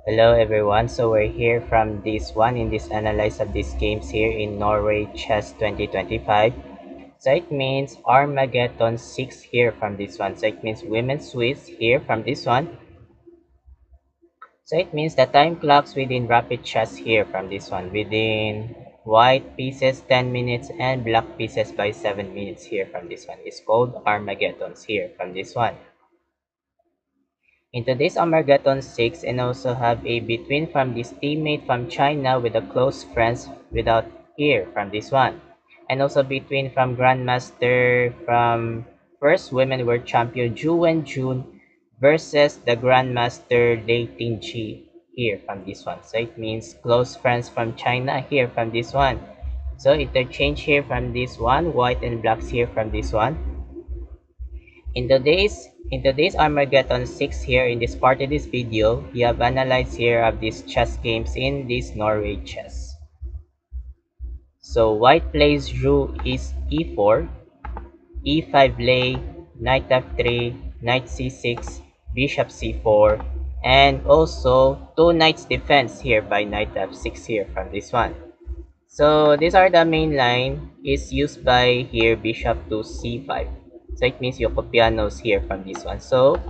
Hello everyone, so we're here from this one in this analyze of these games here in Norway Chess 2025. So it means Armageddon 6 here from this one. So it means Women's Swiss here from this one. So it means the time clocks within Rapid Chess here from this one. Within white pieces 10 minutes and black pieces by 7 minutes here from this one. It's called Armageddons here from this one. In today's Armageddon 6 and also have a between from this teammate from China with a close friends without here from this one. And also between from Grandmaster from first women world champion Zhu Wenjun versus the Grandmaster Lei Tingqi here from this one. So it means close friends from China here from this one. So interchange here from this one, white and blacks here from this one. In today's Armageddon 6 here in this part of this video, we have analyzed here of these chess games in this Norway chess. So white plays Zhu is e4, e5 lay, knight f3, knight c6, bishop c4, and also two knights defense here by knight f6 here from this one. So these are the main line is used by here bishop to c5. So it means Yokopianos here from this one. So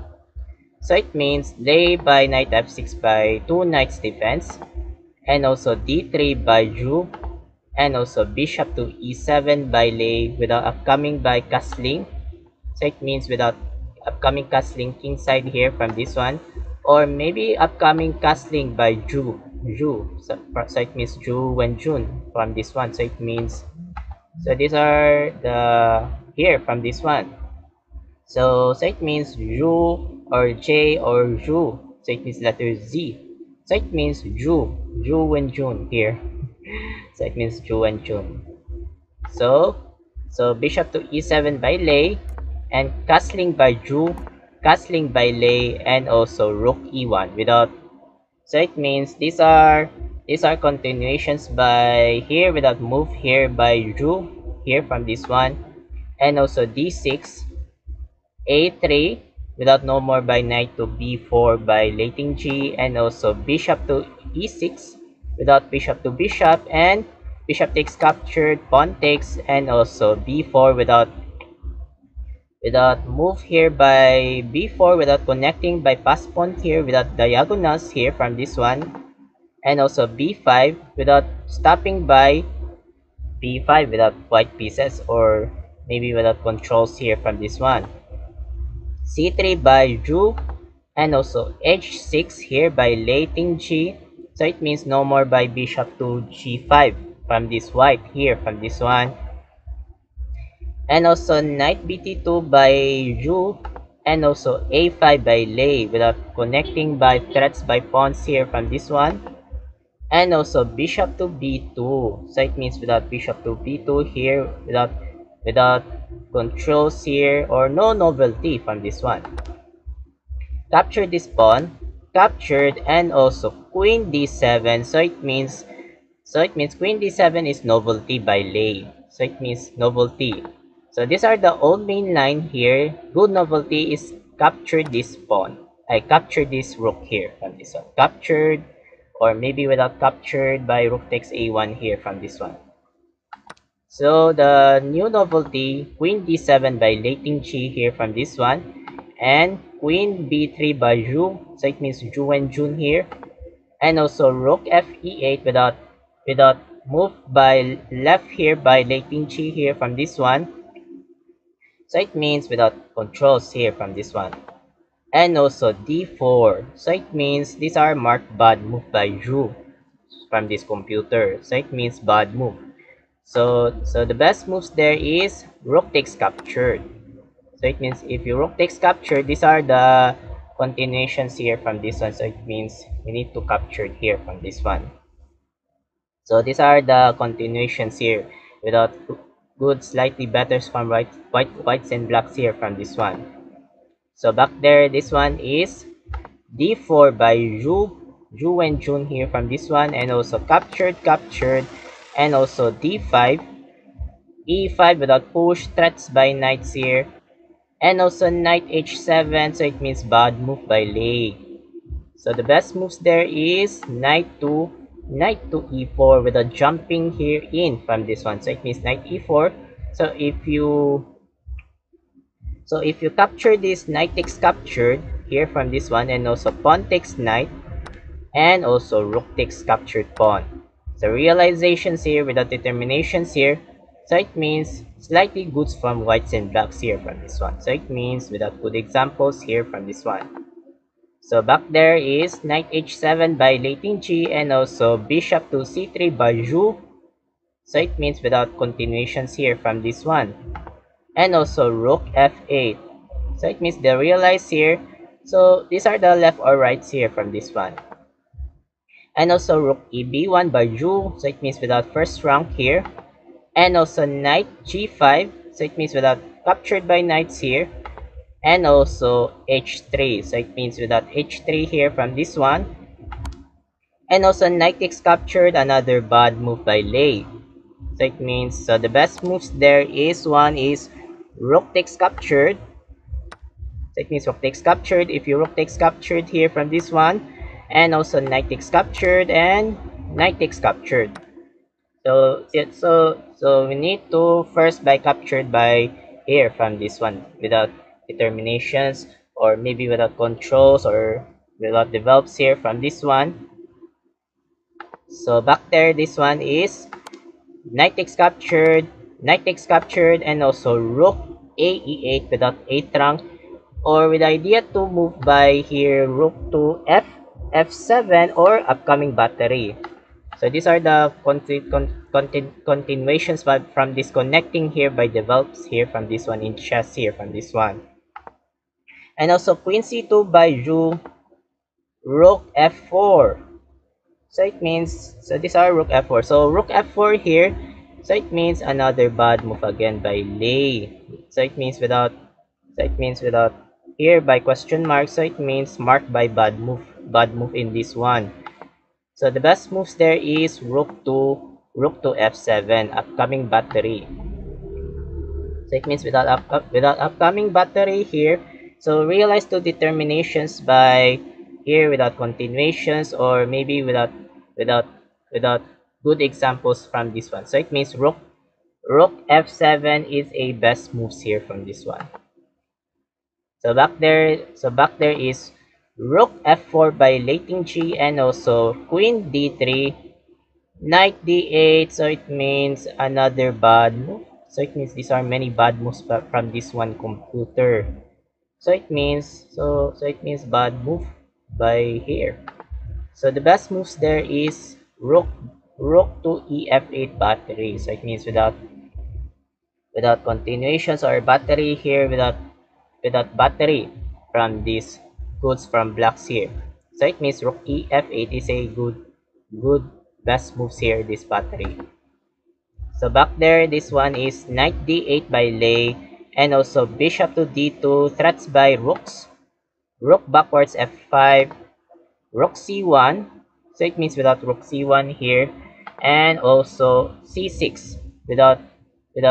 it means lay by knight f6 by two knights defense, and also d3 by Zhu, and also bishop to e7 by lay without upcoming by castling. So it means without upcoming castling kingside here from this one, or maybe upcoming castling by Zhu. So it means Zhu Wenjun from this one. So it means so these are the here from this one. So it means Zhu or J or Zhu. So it means letter Z. So it means Zhu Wenjun here. So it means Zhu Wenjun. So bishop to e7 by lay, and castling by Zhu, castling by lay, and also rook e1 without. So it means these are continuations by here without move here by Zhu here from this one, and also d6, a3 without no more by knight to b4 by Lei Tingqi, and also bishop to e6 without bishop to bishop, and bishop takes captured, pawn takes, and also b4 without move here by b4 without connecting by pass pawn here without diagonals here from this one, and also b5 without stopping by b5 without white pieces, or maybe without controls here from this one, c3 by Zhu, and also h6 here by Lei Tingqi. So it means no more by bishop to g5 from this white here from this one, and also knight bt2 by Zhu, and also a5 by Lei without connecting by threats by pawns here from this one, and also bishop to b2. So it means without bishop to b2 here, without controls here, or no novelty from this one. Capture this pawn, captured, and also queen d7. So it means queen d7 is novelty by Lei. So it means novelty. So these are the old main line here. Good novelty is capture this pawn. I capture this rook here from this one. Captured, or maybe without captured by rook takes a1 here from this one. So the new novelty, queen d7 by Lei Tingqi here from this one, and queen b3 by Zhu. So it means Zhu Wenjun here, and also rook f e8 without move by left here by Lei Tingqi here from this one. So it means without controls here from this one, and also d4. So it means these are marked bad move by Zhu from this computer. So it means bad move. So the best moves there is rook takes captured. So it means if you rook takes captured, these are the continuations here from this one. So it means we need to capture here from this one. So these are the continuations here without good slightly better from whites and blacks here from this one. So back there, this one is d4 by Zhu Wenjun here from this one, and also captured, and also d5, e5 without push, threats by knights here, and also knight h7. So it means bad move by Lei. So the best moves there is knight to e4 with a jumping here in from this one. So it means knight e4. So if you capture this, knight takes captured here from this one, and also pawn takes knight, and also rook takes captured pawn. So realizations here without determinations here. So it means slightly goods from whites and blacks here from this one. So it means without good examples here from this one. So back there is knight h7 by Lei Tingqi, and also bishop to c3 by Zhu. So it means without continuations here from this one. And also rook f8. So it means the realize here. So these are the left or rights here from this one. And also rook eb1 by Zhu. So it means without first rank here. And also knight g5. So it means without captured by knights here. And also h3. So it means without h3 here from this one. And also knight takes captured, another bad move by Lei. So it means, so the best moves there is one is rook takes captured. So it means rook takes captured. If you rook takes captured here from this one, and also knight takes captured and knight takes captured. So we need to first by captured by here from this one without determinations, or maybe without controls, or without develops here from this one. So back there, this one is knight takes captured, and also rook a e8 without 8th rank, or with the idea to move by here rook to f7 or upcoming battery. So these are the continuations from disconnecting here by develops here from this one in chess here from this one. And also queen c2 by Zhu, rook f4. So it means, so these are rook f4. So rook f4 here, so it means another bad move again by Lei. So it means without here by question mark. So it means marked by bad move in this one. So the best moves there is rook to f7, upcoming battery. So it means without upcoming battery here. So realize two determinations by here without continuations, or maybe without good examples from this one. So it means rook f7 is a best moves here from this one. So back there is rook f4 by Lei Tingqi, and also queen d3, knight d8. So it means another bad move. So it means these are many bad moves from this one computer. So it means bad move by here. So the best moves there is rook to ef8 battery. So it means without continuations, or battery here without battery from these goods from blacks here. So it means rook ef8 is a good best moves here, this battery. So back there, this one is knight d8 by Lei, and also bishop to d2, threats by rooks, rook backwards f5, rook c1. So it means without rook c1 here, and also c6 without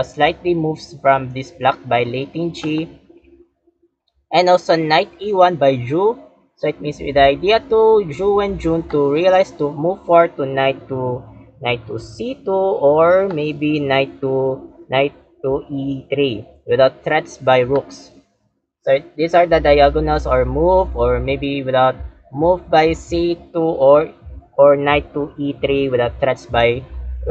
slightly moves from this black by Lei Tingqi, and also knight e1 by Zhu. So it means with the idea to Zhu and Jun to realize to move forward to knight to c2, or maybe knight to e3 without threats by rooks. So these are the diagonals, or move, or maybe without move by c2, or knight to e3 without threats by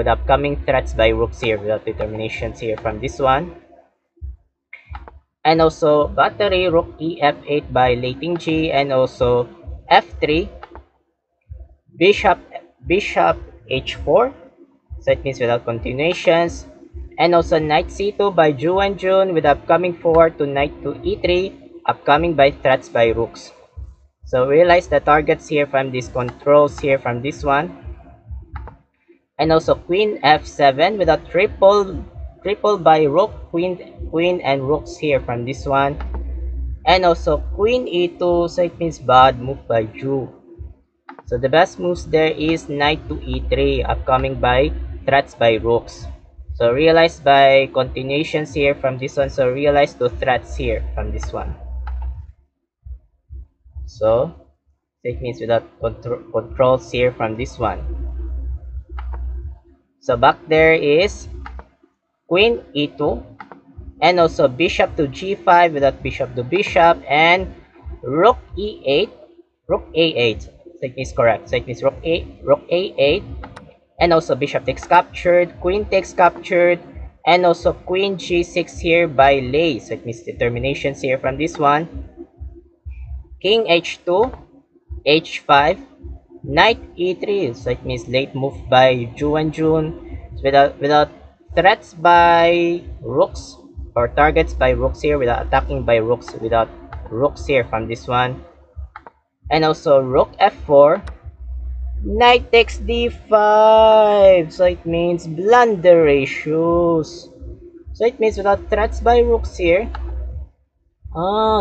upcoming threats by rooks here, without determinations here from this one. And also battery rook ef8 by Lei Tingqi, and also f3, bishop h4. So it means without continuations, and also knight c2 by Zhu and Jun with upcoming forward to knight to e3, upcoming by threats by rooks. So realize the targets here from these controls here from this one. And also queen f7 with a triple by rook, queen and rooks here from this one. And also queen e2, so it means bad move by Zhu. So the best moves there is knight to e3, upcoming by threats by rooks. So realize by continuations here from this one. So realize the threats here from this one. So So it means without controls here from this one. So back there is queen e2, and also bishop to g5 without bishop to bishop, and rook e8, rook a8. So it means correct. So it means rook a8, and also bishop takes captured, queen takes captured, and also queen g6 here by lay. So it means determinations here from this one. King h2, h5, knight e3. So it means late move by Ju and Jun, without threats by rooks or targets by rooks here, without attacking by rooks, without rooks here from this one. And also rook f4, knight takes d5. So it means blunder ratios. So it means without threats by rooks here.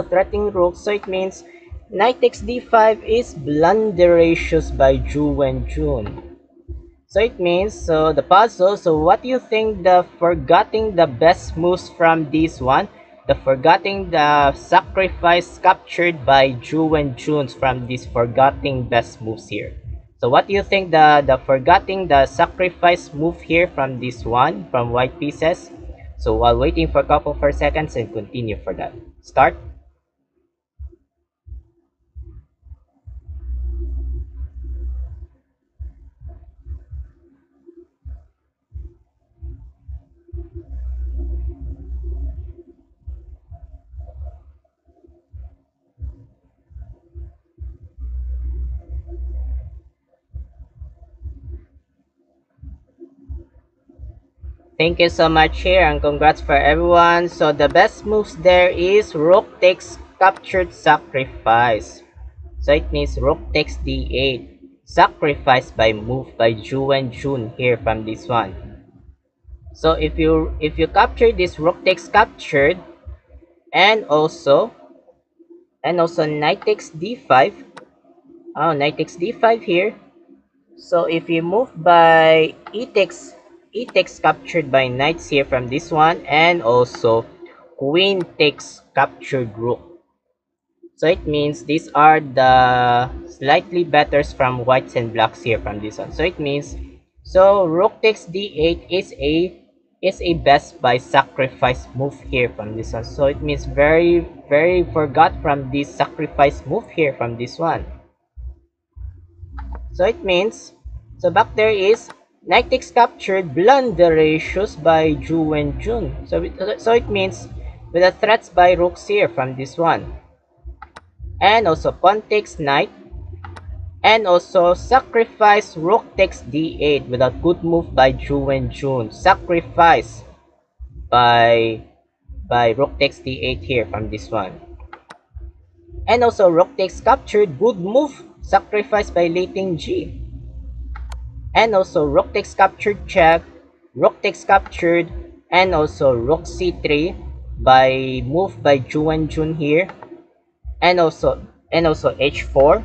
Threatening rooks. So it means knight takes d5 is blunder ratios by Ju and Jun. So it means, so the puzzle, so what do you think the forgetting the best moves from this one? The forgetting the sacrifice captured by Ju and Jun from this forgetting best moves here. So what do you think the forgetting the sacrifice move here from this one, from white pieces? So while waiting for a couple of seconds and continue for that. Start. Thank you so much here, and congrats for everyone. So the best moves there is rook takes captured sacrifice. So it means rook takes d8. Sacrifice by move by Ju and Jun here from this one. So if you capture this, rook takes captured, and also knight takes d5. Oh, knight takes d5 here. So if you move by e takes captured by knights here from this one, and also queen takes captured rook. So it means these are the slightly betters from whites and blacks here from this one. So it means, so rook takes d8 is a best by sacrifice move here from this one. So it means very forgot from this sacrifice move here from this one. So it means, so back there is knight takes captured, blunder ratios by Ju and Jun. So it means with the threats by rooks here from this one. And also pawn takes knight. And also sacrifice rook takes d8 without good move by Ju and Jun. Sacrifice by rook takes d8 here from this one. And also rook takes captured, good move, sacrifice by Leiting G. And also rook takes captured, check, rook takes captured, and also rook c3 by move by Ju and Jun here. And also h4,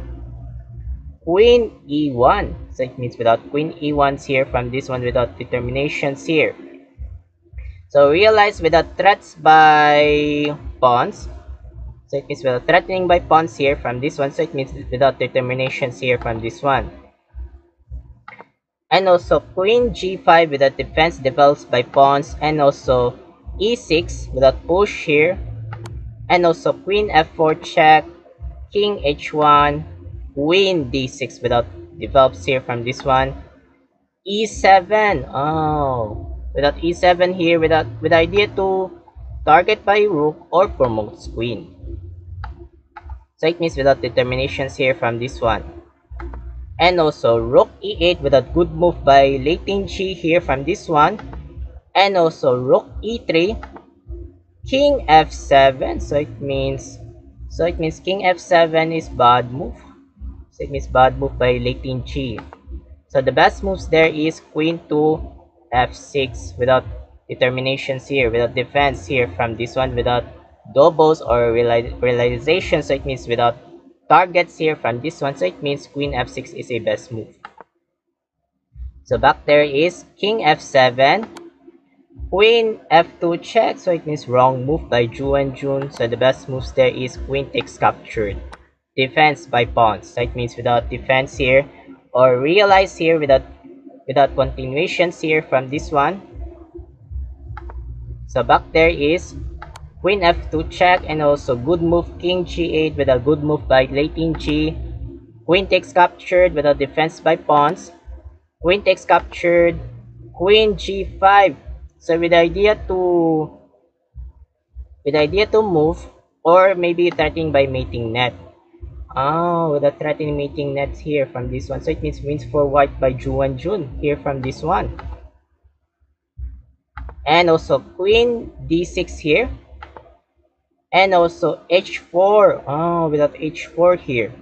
queen e1. So it means without queen e1s here from this one, without determinations here. So realize without threats by pawns. So it means without threatening by pawns here from this one. So it means without determinations here from this one. And also queen g5 without defense develops by pawns. And also e6 without push here. And also queen f4 check, king h1, queen d6 without develops here from this one. e7, oh, without e7 here, with idea to target by rook or promotes queen. So it means without determinations here from this one. And also rook e8 without good move by Leiting G here from this one. And also rook e3, king f7. So it means king f7 is bad move. So it means bad move by Leiting G. So the best moves there is queen to f6 without determinations here, without defense here from this one, without doubles or realization. So it means without targets here from this one. So it means queen f6 is a best move. So back there is king f7, queen f2 check. So it means wrong move by Ju and Jun. So the best moves there is queen takes captured. defense by pawns. So it means without defense here, or realize here without continuations here from this one. So back there is queen f2 check, and also good move king g8 with a good move by late in g. Queen takes captured with a defense by pawns. Queen takes captured, queen g5. So with the idea to move, or maybe threatening by mating net. Oh, with a threatening mating nets here from this one. So it means wins for white by Juan Jun here from this one. And also queen d6 here. And also h4. Oh, without h4 here.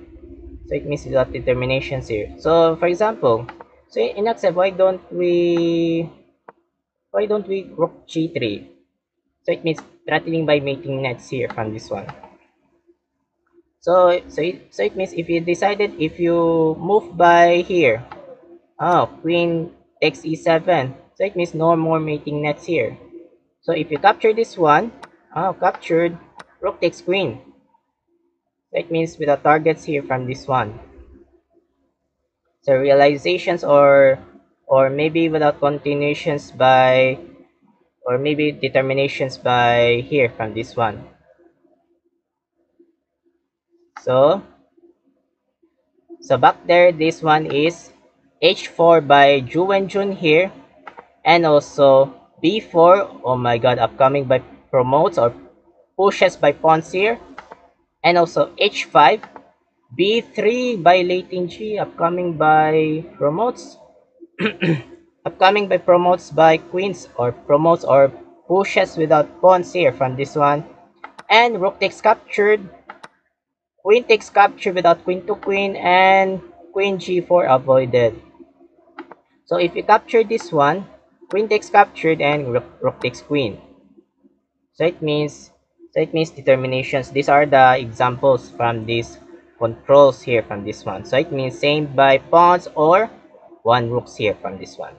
So it means without determinations here. So for example, so in accept, why don't we rook g3? So it means threatening by mating nets here from this one. So it means if you move by here, oh, queen takes e7. So it means no more mating nets here. So if you capture this one, oh, captured, rook takes queen. So it means without targets here from this one. So realizations, or maybe without continuations by, or maybe determinations by here from this one. So back there, this one is h4 by Ju Wenjun here, and also b4. Oh my god, upcoming by promotes or pushes by pawns here, and also h5, b3 by late in g, upcoming by promotes, upcoming by promotes by queens, or promotes or pushes without pawns here from this one, and rook takes captured, queen takes capture without queen to queen, and queen g4 avoided. So if you capture this one, queen takes captured and rook takes queen. So it means determinations. These are the examples from these controls here from this one. So it means same by pawns or one rooks here from this one.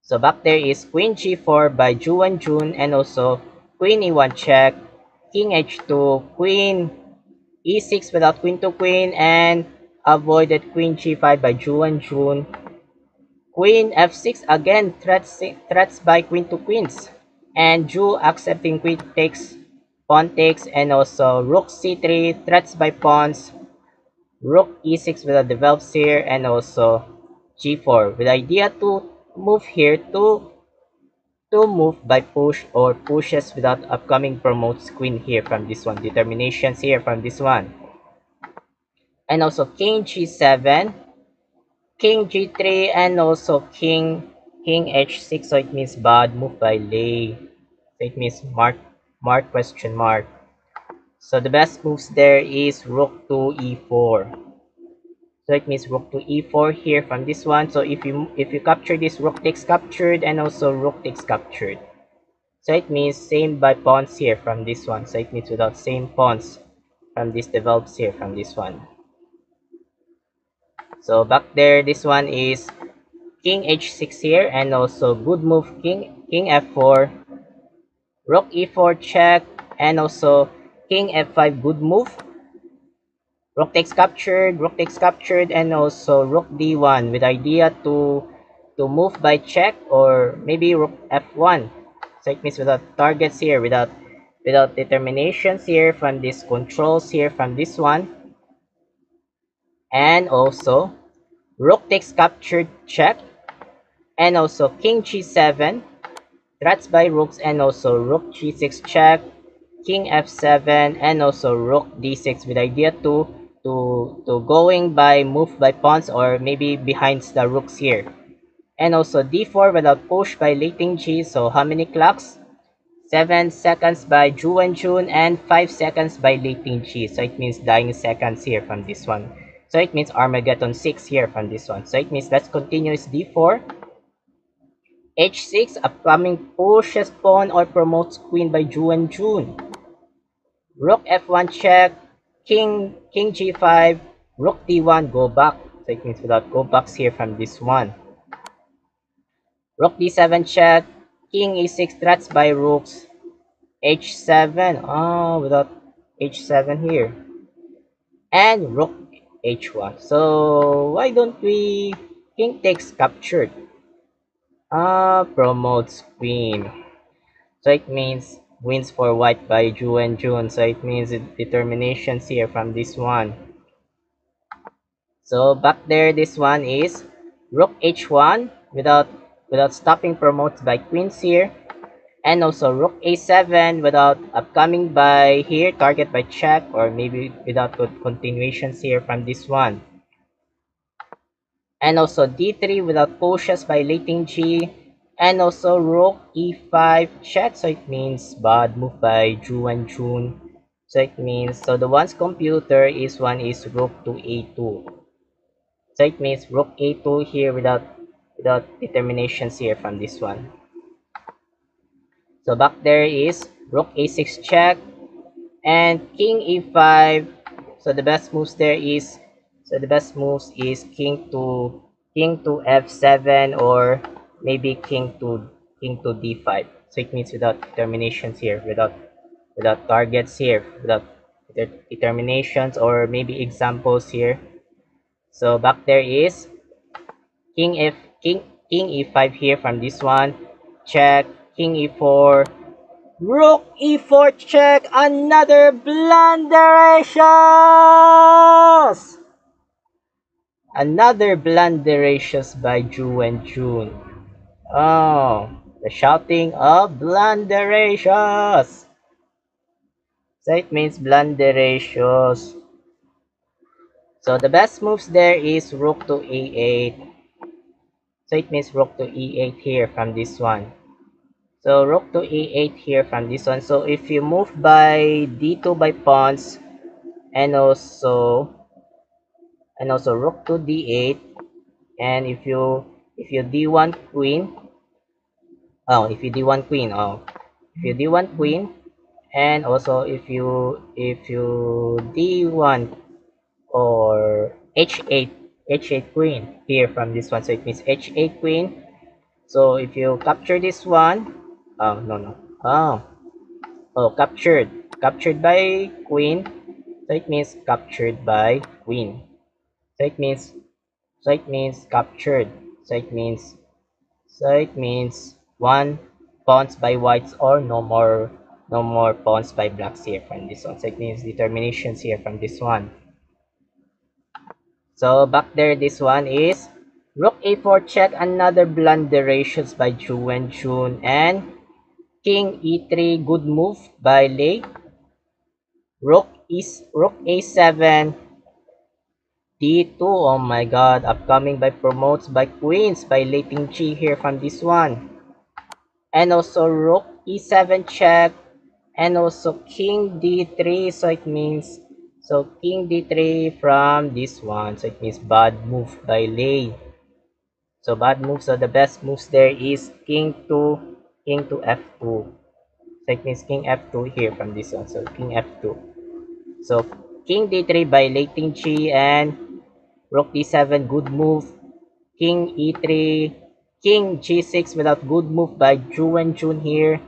So back there is queen g4 by Ju Wenjun, and also queen e1 check, king h2, queen e6 without queen to queen, and avoided queen g5 by Ju Wenjun. Queen f6 again, threats by queen to queens, and Ju accepting queen takes, pawn takes, and also rook c3, threats by pawns, rook e6 with a develops here, and also g4 with the idea to move here to move by push or pushes without upcoming promotes queen here from this one, determinations here from this one, and also king g7, king g3, and also king h6. So it means bad move by Lei. So it means mark question mark. So the best moves there is rook to e4. So it means rook to e4 here from this one. So if you capture this, rook takes captured, and also rook takes captured. So it means same by pawns here from this one. So it means without same pawns from this develops here from this one. So back there, this one is king h6 here, and also good move king f4, rook e4 check, and also king f5 good move, rook takes captured, and also rook d1 with idea to move by check, or maybe rook f1. So it means without targets here, without determinations here from these controls here from this one, and also rook takes captured check, and also king g7, threats by rooks, and also rook g6 check, king f7, and also rook d6 with idea to going by move by pawns, or maybe behind the rooks here, and also d4 without push by late in g. So how many clocks? 7 seconds by Ju Wenjun, and 5 seconds by late in g. So it means dying seconds here from this one. So it means Armageddon 6 here from this one. So it means let's continue is d4, h6, upcoming pushes pawn or promotes queen by Ju Wenjun. Rook f1 check, king g5, rook d1, go back. So it means without go backs here from this one. Rook d7 check, king e6, threats by rooks, h7. Oh, without h7 here. and rook h1. So why don't we king takes captured? Promotes queen. So it means wins for white by Ju and Jun. So it means determinations here from this one. So back there, this one is rook h1 without stopping promotes by queens here, and also rook a7 without upcoming by here target by check, or maybe without continuations here from this one, and also d3 without pushes by letting g, and also rook e5 check. So it means bad move by Ju and Jun. So it means, so the one's computer is one is rook to a2. So it means rook a2 here without determinations here from this one. So back there is rook a6 check and king e5. So the best moves there is, so the best moves is king to f7, or maybe king to d5. So it means without determinations here, without targets here, without determinations, or maybe examples here. So back there is king f king king e5 here from this one, check, king e4, rook e4 check, another blunderations, another blunderations by Ju and Jun. Oh, the shouting of blunderations. So it means blunderations. So the best moves there is rook to a8. So it means rook to e8 here from this one. So rook to e8 here from this one. So if you move by d2 by pawns, and also rook to d8, and if you d1 queen, if you d1 queen, and also if you d1 or h8 queen here from this one. So it means h8 queen. So if you capture this one, no, captured by queen. So it means captured by queen. So it means captured. So it means one pawns by whites, or no more pawns by blacks here from this one. So it means determinations here from this one. So back there, this one is rook a4 check, another blunderations by Ju and Jun, and king e3, good move by Lei. Rook a7, d2. Oh my god, upcoming by promotes by queens by letting g here from this one. And also rook e7 check, and also king d3. So it means, so king d3 from this one. So it means bad move by Lei. So bad moves, so the best moves there is king to f2. So it means king f2 here from this one. So king f2. So king d3 by letting g, and rook d7, good move. King e3, king g6 without good move by Ju and Jun here.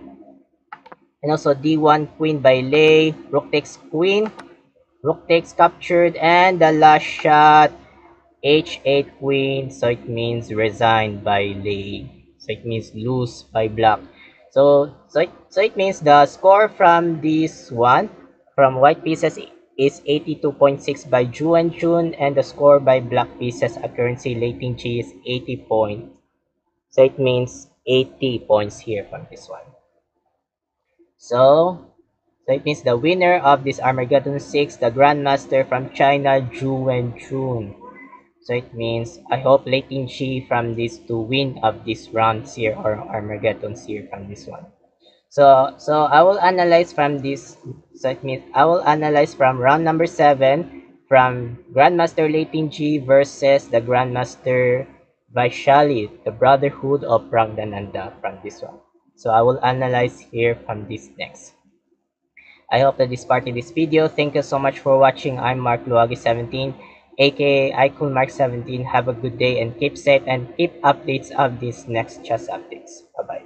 And also d1 queen by Lei. Rook takes queen. Rook takes captured, and the last shot h8 queen. So it means resigned by Lei. So it means lose by black. So it means the score from this one, from white pieces, is 82.6 by Ju and Jun, and the score by black pieces accuracy letting G is 80 points. So it means 80 points here from this one. So it means the winner of this Armageddon 6, the Grandmaster from China, Ju and Jun. So it means I hope letting G from this to win of this rounds here, or Armageddons here from this one. So I will analyze from this. So it means I will analyze from round number 7, from Grandmaster Leighton G versus the Grandmaster Vaishali, the Brotherhood of Pragdananda from this one. So I will analyze here from this next. I hope that this part in this video. Thank you so much for watching. I'm Mark Luagi17, aka iCoolMark17. Have a good day and keep safe, and keep updates of these next chess updates. Bye bye.